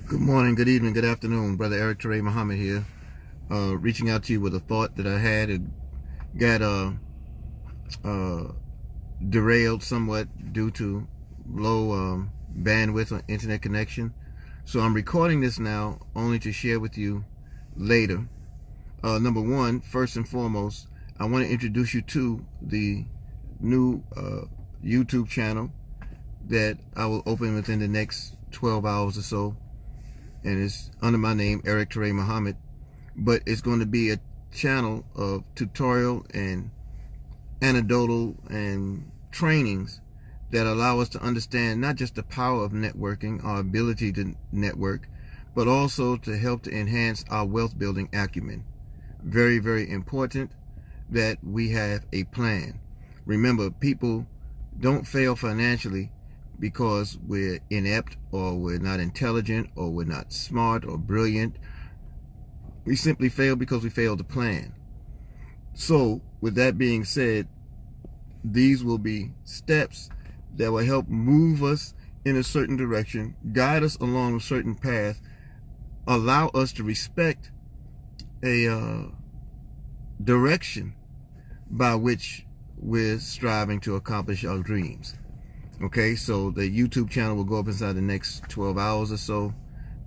Good morning, good evening, good afternoon. Brother Eric Teray Muhammad here, reaching out to you with a thought that I had. It got derailed somewhat due to low bandwidth on internet connection. So I'm recording this now only to share with you later. Number one, first and foremost, I want to introduce you to the new YouTube channel that I will open within the next 12 hours or so. And it's under my name, Eric Teray Muhammad, but it's going to be a channel of tutorial and anecdotal and trainings that allow us to understand not just the power of networking, our ability to network, but also to help to enhance our wealth building acumen. Very, very important that we have a plan. Remember, people don't fail financially because we're inept or we're not intelligent or we're not smart or brilliant. We simply fail because we fail to plan. So with that being said, these will be steps that will help move us in a certain direction, guide us along a certain path, allow us to respect a direction by which we're striving to accomplish our dreams. Okay, so the YouTube channel will go up inside the next 12 hours or so.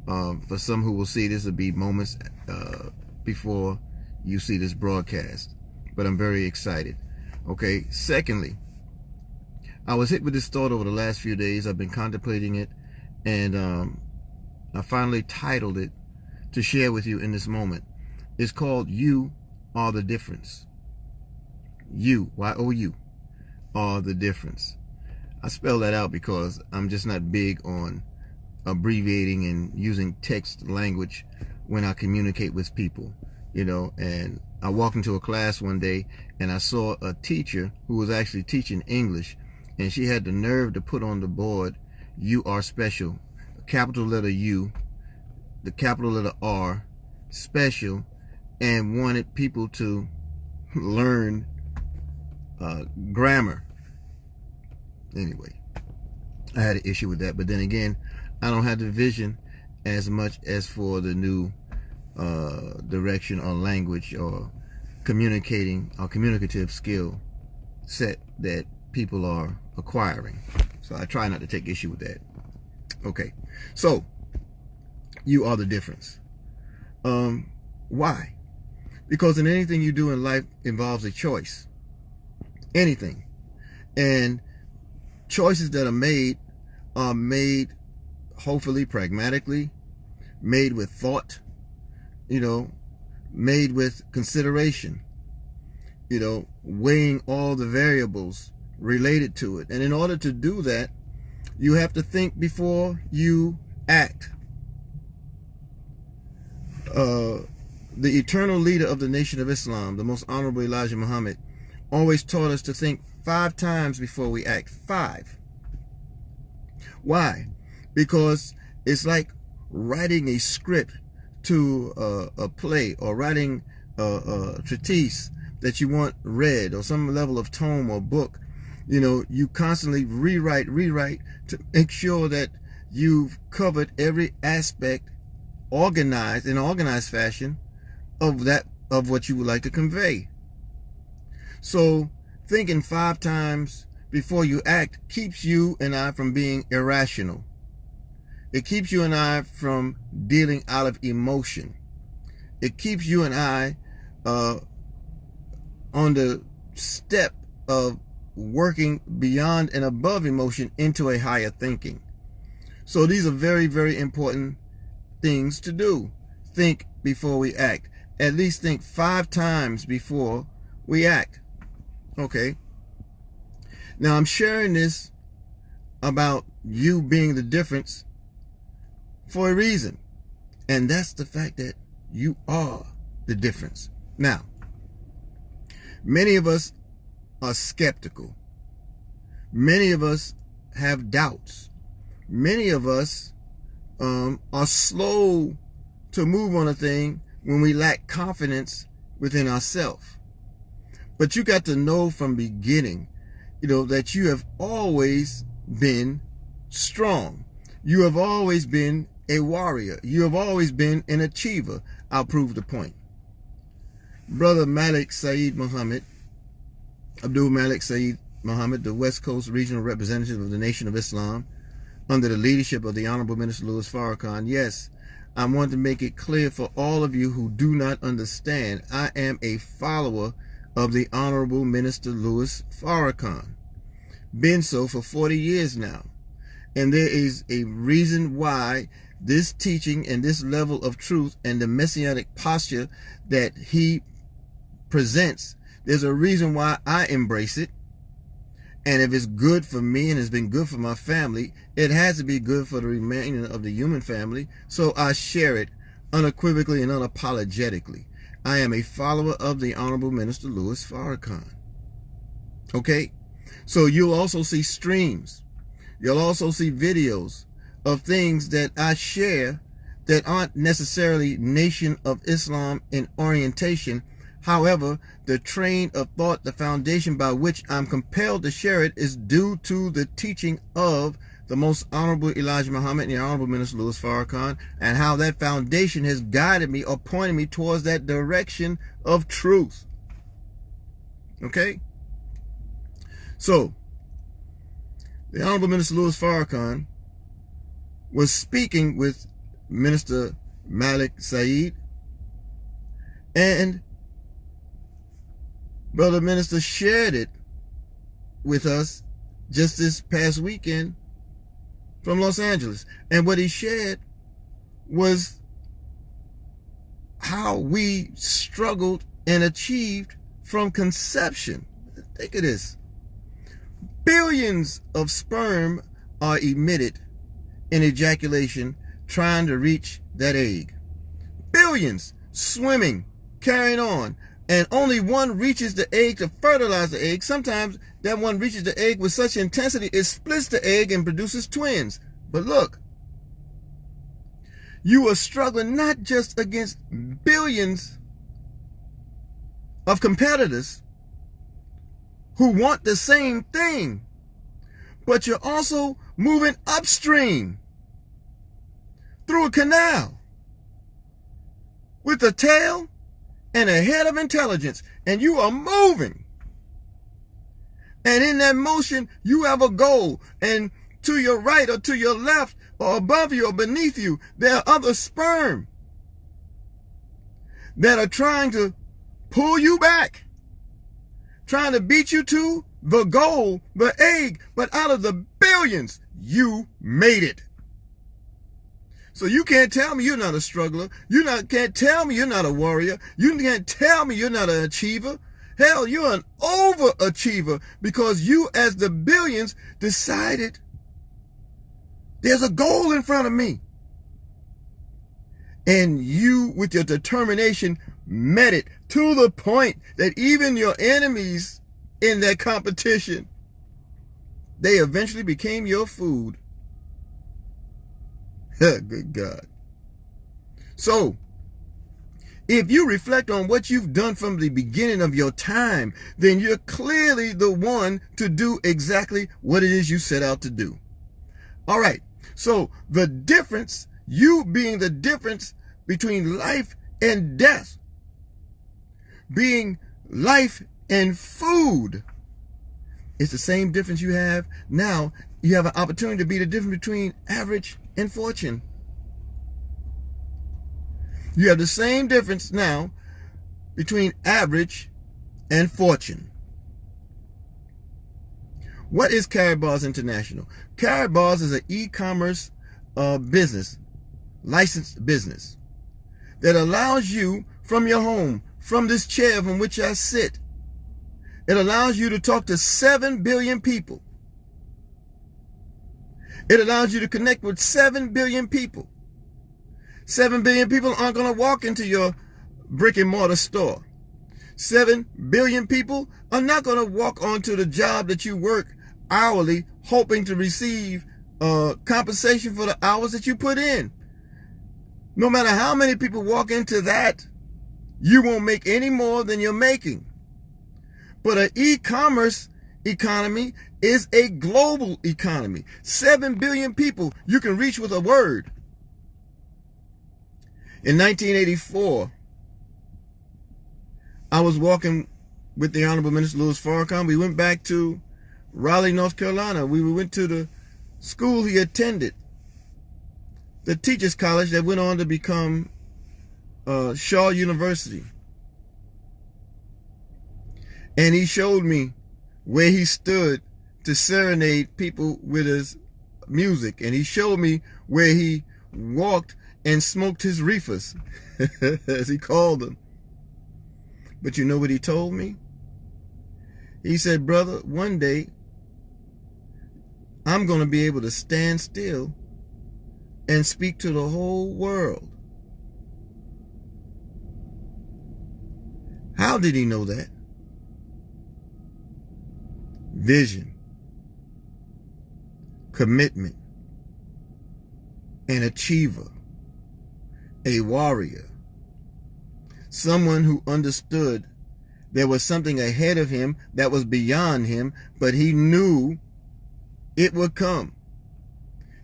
For some who will see this, it'll be moments before you see this broadcast. But I'm very excited. Okay, secondly, I was hit with this thought over the last few days. I've been contemplating it, and I finally titled it to share with you in this moment. It's called You Are the Difference. You, Y-O-U, are the difference. I spell that out because I'm just not big on abbreviating and using text language when I communicate with people, you know. And I walked into a class one day and I saw a teacher who was actually teaching English, and she had the nerve to put on the board, "You are special," a capital letter U, the capital letter R, special, and wanted people to learn grammar. Anyway, I had an issue with that, but then again, I don't have the vision as much as for the new direction or language or communicating or communicative skill set that people are acquiring. So I try not to take issue with that. Okay, so you are the difference. Why? Because in anything you do in life involves a choice. Anything. And choices that are made hopefully pragmatically, made with thought, you know, made with consideration, you know, weighing all the variables related to it. And in order to do that, you have to think before you act. The eternal leader of the Nation of Islam, the Most Honorable Elijah Muhammad, always taught us to think 5 times before we act. 5. Why? Because it's like writing a script to a play, or writing a treatise that you want read, or some level of tome or book. You know, you constantly rewrite to make sure that you've covered every aspect, organized in organized fashion of what you would like to convey. So thinking 5 times before you act keeps you and I from being irrational. It keeps you and I from dealing out of emotion. It keeps you and I on the step of working beyond and above emotion into a higher thinking. So these are very, very important things to do. Think before we act. At least think 5 times before we act. Okay. Now I'm sharing this about you being the difference for a reason. And that's the fact that you are the difference. Now, many of us are skeptical. Many of us have doubts. Many of us are slow to move on a thing when we lack confidence within ourselves. But you got to know from beginning, you know, that you have always been strong. You have always been a warrior. You have always been an achiever. I'll prove the point. Brother Malik Saeed Muhammad, Abdul Malik Saeed Muhammad, the West Coast Regional Representative of the Nation of Islam, under the leadership of the Honorable Minister Louis Farrakhan. Yes, I want to make it clear for all of you who do not understand, I am a follower of the Honorable Minister Louis Farrakhan. Been so for 40 years now. And there is a reason why this teaching and this level of truth and the messianic posture that he presents, there's a reason why I embrace it. And if it's good for me and it's been good for my family, it has to be good for the remainder of the human family. So I share it unequivocally and unapologetically. I am a follower of the Honorable Minister Louis Farrakhan. Okay? So you'll also see streams. You'll also see videos of things that I share that aren't necessarily Nation of Islam in orientation. However, the train of thought, the foundation by which I'm compelled to share it is due to the teaching of the Most Honorable Elijah Muhammad and the Honorable Minister Louis Farrakhan, and how that foundation has guided me or pointed me towards that direction of truth. Okay? So, the Honorable Minister Louis Farrakhan was speaking with Minister Malik Saeed, and Brother Minister shared it with us just this past weekend from Los Angeles. And what he shared was how we struggled and achieved from conception. Think of this. Billions of sperm are emitted in ejaculation trying to reach that egg. Billions swimming, carrying on. And only one reaches the egg to fertilize the egg. Sometimes that one reaches the egg with such intensity it splits the egg and produces twins. But look, you are struggling not just against billions of competitors who want the same thing, but you're also moving upstream through a canal with a tail and a head of intelligence, and you are moving. And in that motion, you have a goal. And to your right or to your left or above you or beneath you, there are other sperm that are trying to pull you back, trying to beat you to the goal, the egg. But out of the billions, you made it. So you can't tell me you're not a struggler. Can't tell me you're not a warrior. You can't tell me you're not an achiever. Hell, you're an overachiever because you, as the billions, decided there's a goal in front of me. And you, with your determination, met it to the point that even your enemies in that competition, they eventually became your food. Good God. So, if you reflect on what you've done from the beginning of your time, then you're clearly the one to do exactly what it is you set out to do. All right. So, the difference, you being the difference between life and death, being life and food, it's the same difference you have now. You have an opportunity to be the difference between average and fortune. You have the same difference now between average and fortune. What is Karatbars International? Karatbars is an e-commerce business, licensed business, that allows you from your home, from this chair from which I sit, it allows you to talk to 7 billion people. It allows you to connect with 7 billion people. 7 billion people aren't going to walk into your brick and mortar store. 7 billion people are not going to walk onto the job that you work hourly, hoping to receive compensation for the hours that you put in. No matter how many people walk into that, you won't make any more than you're making. But an e-commerce economy is a global economy. 7 billion people you can reach with a word. In 1984, I was walking with the Honorable Minister Louis Farrakhan. We went back to Raleigh, North Carolina. We went to the school he attended, the Teachers College that went on to become Shaw University. And he showed me where he stood to serenade people with his music. And he showed me where he walked and smoked his reefers, as he called them. But you know what he told me? He said, brother, one day I'm going to be able to stand still and speak to the whole world. How did he know that? Vision, commitment, an achiever, a warrior, someone who understood there was something ahead of him that was beyond him, but he knew it would come.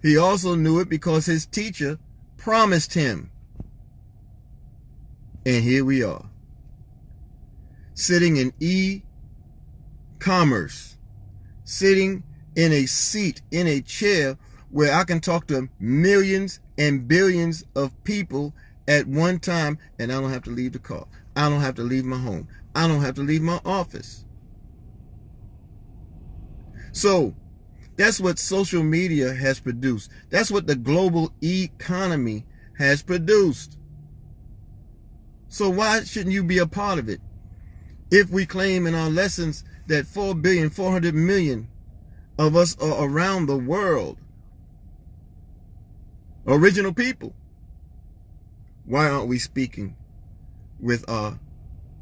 He also knew it because his teacher promised him. And here we are, sitting in e-commerce, sitting in a seat, in a chair where I can talk to millions and billions of people at one time, and I don't have to leave the car. I don't have to leave my home. I don't have to leave my office. So that's what social media has produced. That's what the global economy has produced. So why shouldn't you be a part of it? If we claim in our lessons that 4,400,000,000 of us are around the world, original people, why aren't we speaking with our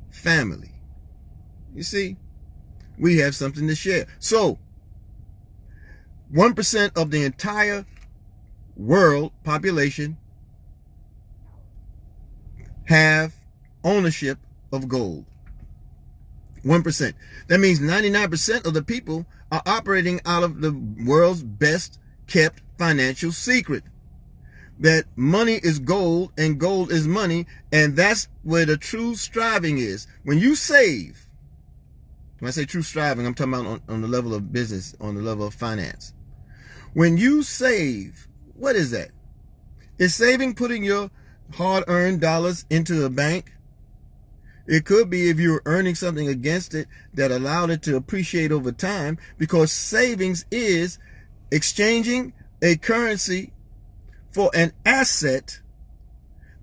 family? You see, we have something to share. So 1% of the entire world population have ownership of gold. 1%. That means 99% of the people are operating out of the world's best kept financial secret. That money is gold and gold is money, and that's where the true striving is. When you save, when I say true striving, I'm talking about on the level of business, on the level of finance. When you save, what is that? Is saving putting your hard-earned dollars into a bank? It could be if you were earning something against it that allowed it to appreciate over time, because savings is exchanging a currency for an asset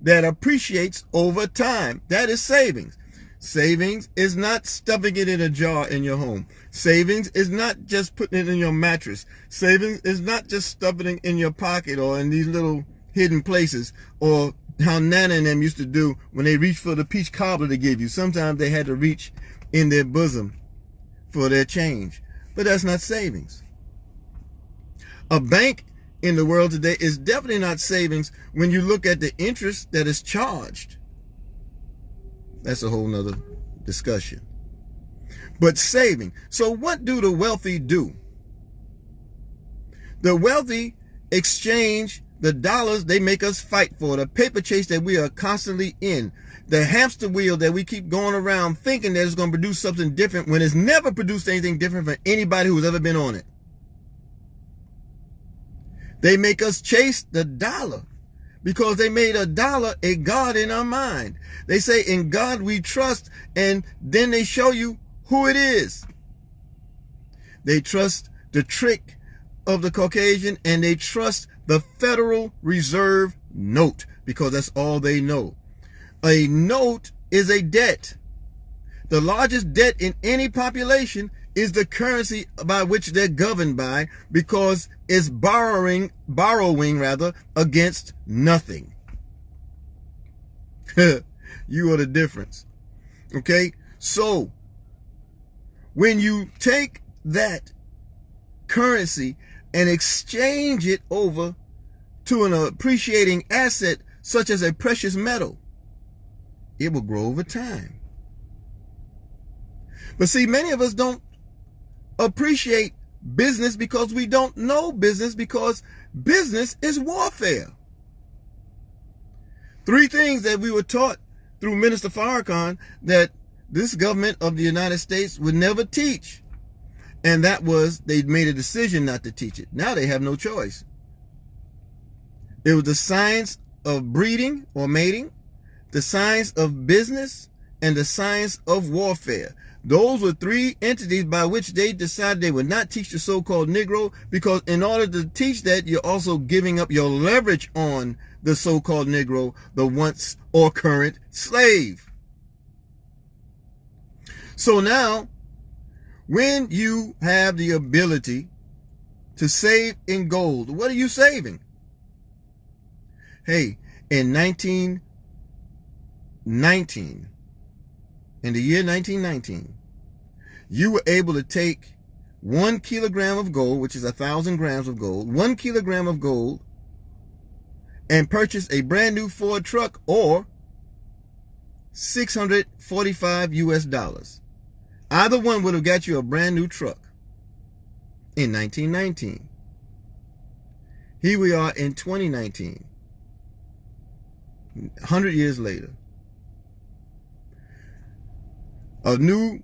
that appreciates over time. That is savings. Savings is not stuffing it in a jar in your home. Savings is not just putting it in your mattress. Savings is not just stuffing it in your pocket or in these little hidden places, or how Nana and them used to do when they reached for the peach cobbler to give you. Sometimes they had to reach in their bosom for their change. But that's not savings. A bank in the world today is definitely not savings when you look at the interest that is charged. That's a whole nother discussion. But saving. So what do the wealthy do? The wealthy exchange the dollars they make us fight for, the paper chase that we are constantly in, the hamster wheel that we keep going around thinking that it's going to produce something different when it's never produced anything different for anybody who's ever been on it. They make us chase the dollar because they made a dollar a god in our mind. They say, in God we trust, and then they show you who it is. They trust the trick of the Caucasian, and they trust the Federal Reserve note because that's all they know. A note is a debt. The largest debt in any population is the currency by which they're governed by, because it's borrowing against nothing. You are the difference. Okay? So when you take that currency and exchange it over to an appreciating asset such as a precious metal, it will grow over time. But see, many of us don't appreciate business because we don't know business, because business is warfare. Three things that we were taught through Minister Farrakhan that this government of the United States would never teach. And that was, they made a decision not to teach it. Now they have no choice. It was the science of breeding or mating, the science of business, and the science of warfare. Those were three entities by which they decided they would not teach the so-called Negro, because in order to teach that, you're also giving up your leverage on the so-called Negro, the once or current slave. So now, when you have the ability to save in gold, what are you saving? Hey, in 1919, in the year 1919, you were able to take 1 kilogram of gold, which is 1,000 grams of gold, 1 kilogram of gold, and purchase a brand new Ford truck, or $645 US. Either one would have got you a brand new truck in 1919. Here we are in 2019, 100 years later. A new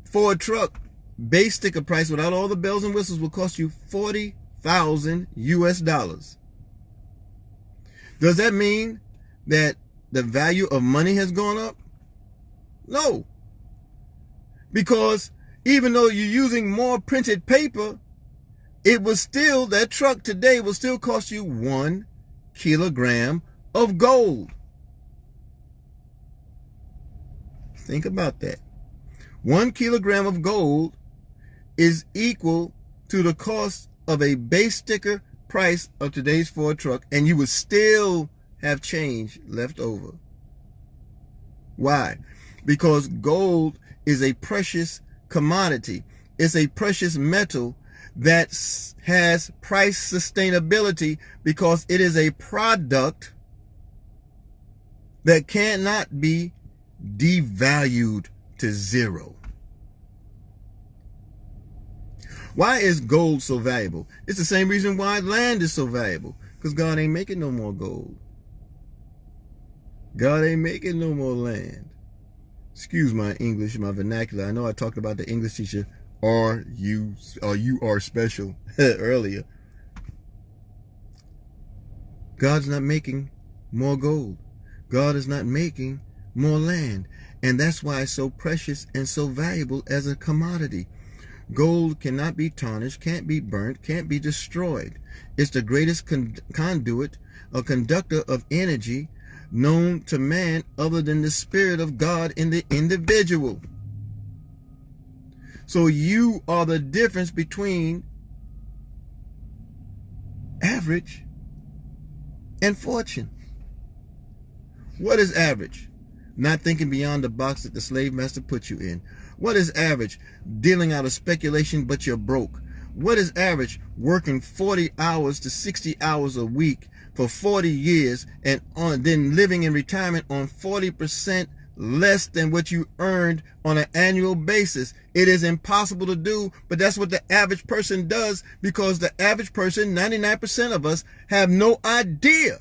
Ford truck, base sticker price without all the bells and whistles, will cost you $40,000 US. Does that mean that the value of money has gone up? No. Because even though you're using more printed paper, it was still, that truck today will still cost you 1 kilogram of gold. Think about that. 1 kilogram of gold is equal to the cost of a base sticker price of today's Ford truck, and you would still have change left over. Why? Because gold is a precious commodity. It's a precious metal that has price sustainability, because it is a product that cannot be devalued to zero. Why is gold so valuable? It's the same reason why land is so valuable, because God ain't making no more gold. God ain't making no more land. Excuse my English, my vernacular. I know I talked about the English teacher, you are special earlier. God's not making more gold. God is not making more land. And that's why it's so precious and so valuable as a commodity. Gold cannot be tarnished, can't be burnt, can't be destroyed. It's the greatest conduit, a conductor of energy known to man other than the Spirit of God in the individual. So you are the difference between average and fortune. What is average? Not thinking beyond the box that the slave master put you in. What is average? Dealing out of speculation, but you're broke. What is average? Working 40 hours to 60 hours a week for 40 years and then living in retirement on 40% less than what you earned on an annual basis. It is impossible to do, but that's what the average person does, because the average person, 99% of us, have no idea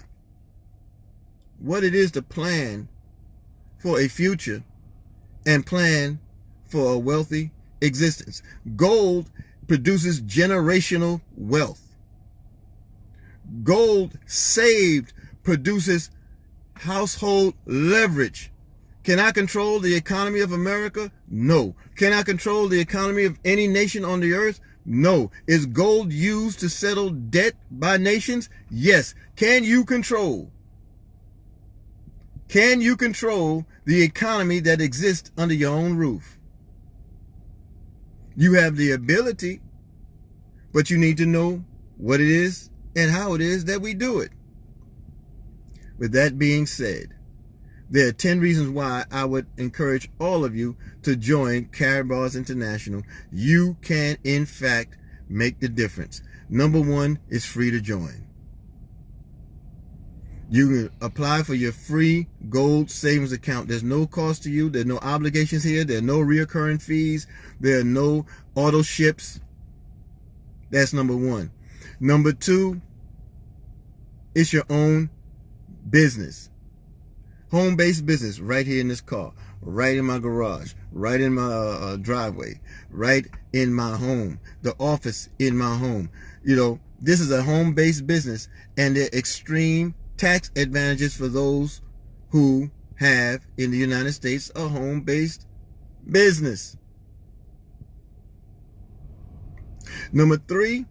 what it is to plan for a future and plan for a wealthy existence. Gold produces generational wealth. Gold saved produces household leverage. Can I control the economy of America? No. Can I control the economy of any nation on the earth? No. Is gold used to settle debt by nations? Yes. Can you control the economy that exists under your own roof? You have the ability, but you need to know what it is and how it is that we do it. With that being said, there are 10 reasons why I would encourage all of you to join Karatbars International. You can, in fact, make the difference. Number one is free to join. You can apply for your free gold savings account. There's no cost to you. There's no obligations here. There are no recurring fees. There are no auto ships. That's number one. Number two, it's your own business. Home-based business right here in this car, right in my garage, right in my driveway, right in my home, the office in my home. You know, this is a home-based business, and there are extreme tax advantages for those who have in the United States a home-based business. Number 3,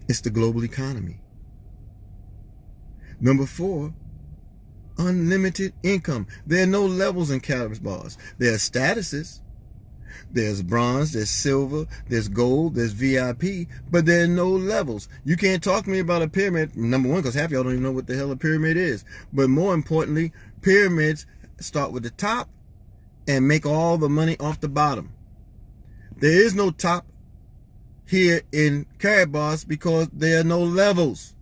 it's the global economy. Number 4, unlimited income. There are no levels in Karatbars. There are statuses. There's bronze, there's silver, there's gold, there's VIP, but there are no levels. You can't talk to me about a pyramid, number 1, because half y'all don't even know what the hell a pyramid is. But more importantly, pyramids start with the top and make all the money off the bottom. There is no top here in Karatbars because there are no levels.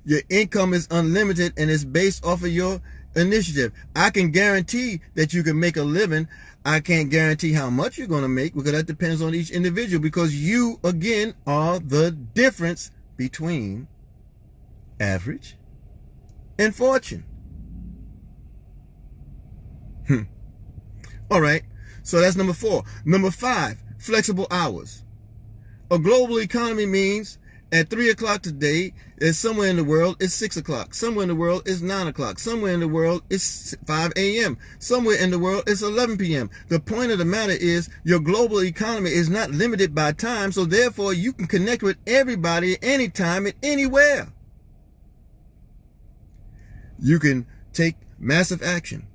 Your income is unlimited and it's based off of your initiative. I can guarantee that you can make a living. I can't guarantee how much you're going to make because that depends on each individual, because you, again, are the difference between average and fortune. All right. So that's number 4. Number 5, flexible hours. A global economy means at 3 o'clock today, is somewhere in the world it's 6 o'clock. Somewhere in the world it's 9 o'clock. Somewhere in the world it's 5 a.m. Somewhere in the world it's 11 p.m. The point of the matter is your global economy is not limited by time, so therefore you can connect with everybody anytime and anywhere. You can take massive action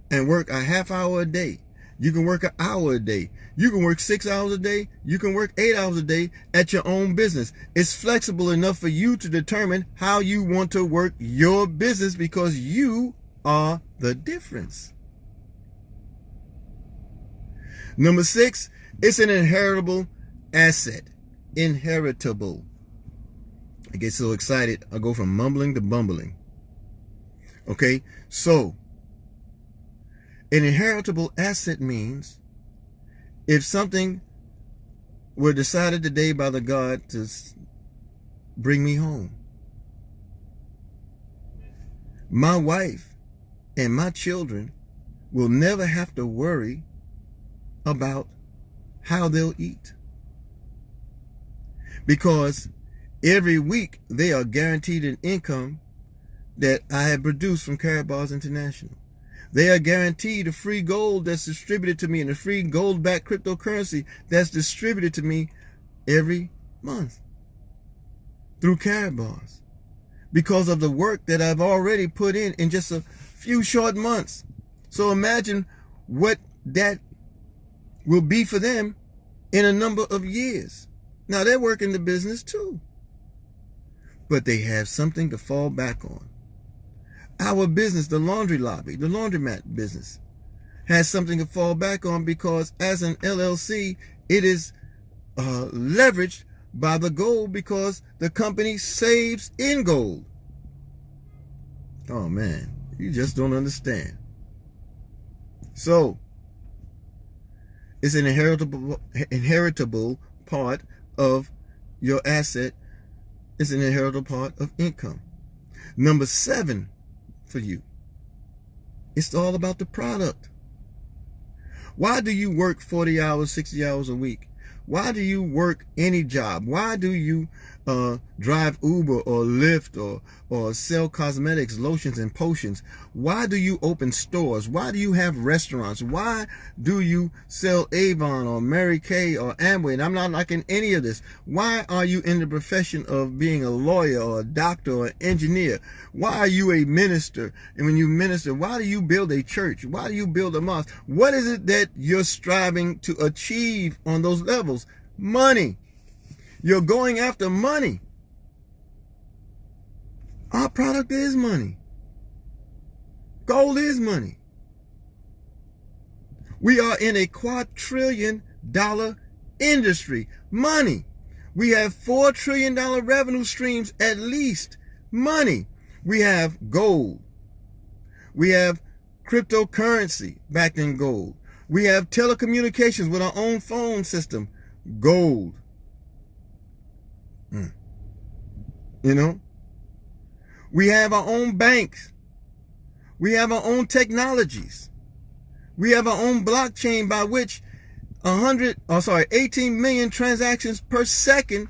and work a half hour a day. You can work an hour a day. You can work 6 hours a day. You can work 8 hours a day at your own business. It's flexible enough for you to determine how you want to work your business because you are the difference. Number 6, it's an inheritable asset. Inheritable. I get so excited, I go from mumbling to bumbling. Okay, so an inheritable asset means if something were decided today by the God to bring me home, my wife and my children will never have to worry about how they'll eat, because every week they are guaranteed an income that I have produced from Karatbars International. They are guaranteed a free gold that's distributed to me and a free gold-backed cryptocurrency that's distributed to me every month through Karatbars because of the work that I've already put in just a few short months. So imagine what that will be for them in a number of years. Now, they're working the business too, but they have something to fall back on. Our business, the laundry lobby, the laundromat business, has something to fall back on because as an LLC, it is leveraged by the gold because the company saves in gold. Oh man, you just don't understand. So, it's an inheritable part of your asset. It's an inheritable part of income. Number 7 for you, it's all about the product. Why do you work 40 hours, 60 hours a week? Why do you work any job? Why do you drive Uber or Lyft or sell cosmetics, lotions, and potions? Why do you open stores? Why do you have restaurants? Why do you sell Avon or Mary Kay or Amway? And I'm not liking any of this. Why are you in the profession of being a lawyer or a doctor or an engineer? Why are you a minister? And when you minister, why do you build a church? Why do you build a mosque? What is it that you're striving to achieve on those levels? Money. You're going after money. Our product is money. Gold is money. We are in a quadrillion-dollar industry. Money. We have $4 trillion revenue streams at least. Money. We have gold. We have cryptocurrency backed in gold. We have telecommunications with our own phone system. Gold. You know, We have our own banks. We have our own technologies. We have our own blockchain by which 18 million transactions per second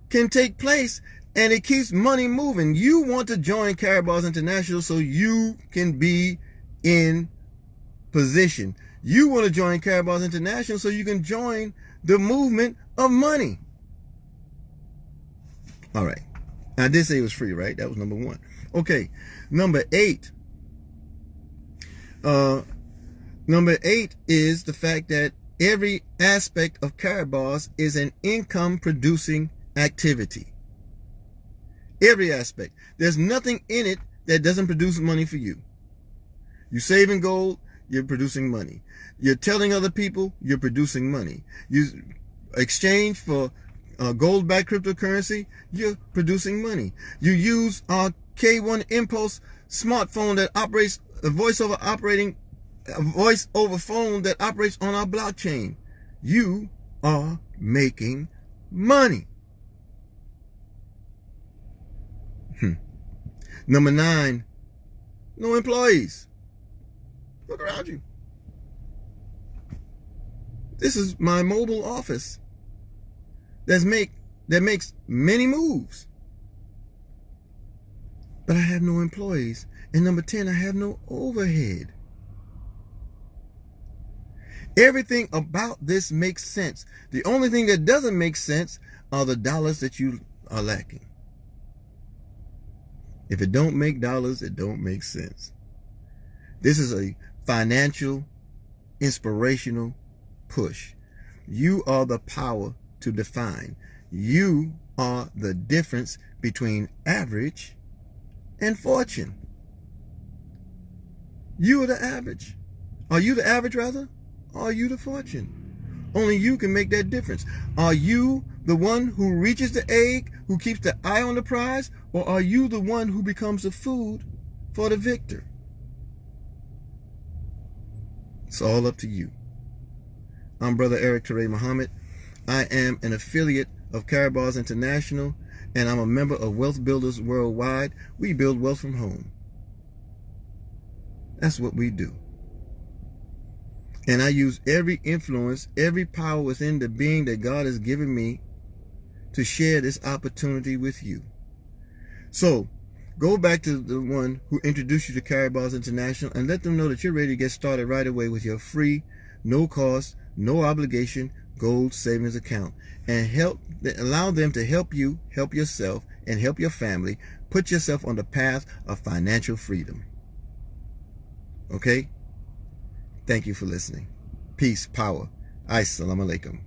can take place, and it keeps money moving. You want to join Karatbars International so you can be in position. You want to join Karatbars International so you can join the movement of money. All right. I did say it was free, right? That was number 1. Okay. Number 8. Number 8 is the fact that every aspect of Karatbars is an income producing activity. Every aspect. There's nothing in it that doesn't produce money for you. You saving gold, you're producing money. You're telling other people, you're producing money. You exchange for gold-backed cryptocurrency, you're producing money. You use our K1 Impulse smartphone that operates a voice over phone that operates on our blockchain. You are making money. Number 9, no employees. Look around you. This is my mobile office that makes many moves. But I have no employees. And number 10, I have no overhead. Everything about this makes sense. The only thing that doesn't make sense are the dollars that you are lacking. If it don't make dollars, it don't make sense. This is a financial, inspirational push. You are the power to define. You are the difference between average and fortune. You are the average. Are you the average, rather? Or are you the fortune? Only you can make that difference. Are you the one who reaches the egg, who keeps the eye on the prize, or are you the one who becomes the food for the victor? It's all up to you. I'm Brother Eric Teray Muhammad. I am an affiliate of Karatbars International, and I'm a member of Wealth Builders Worldwide. We build wealth from home. That's what we do. And I use every influence, every power within the being that God has given me to share this opportunity with you. So, go back to the one who introduced you to Karatbars International and let them know that you're ready to get started right away with your free, no cost, no obligation gold savings account, and allow them to help you, help yourself, and help your family put yourself on the path of financial freedom. Okay? Thank you for listening. Peace, power. Assalamu alaikum.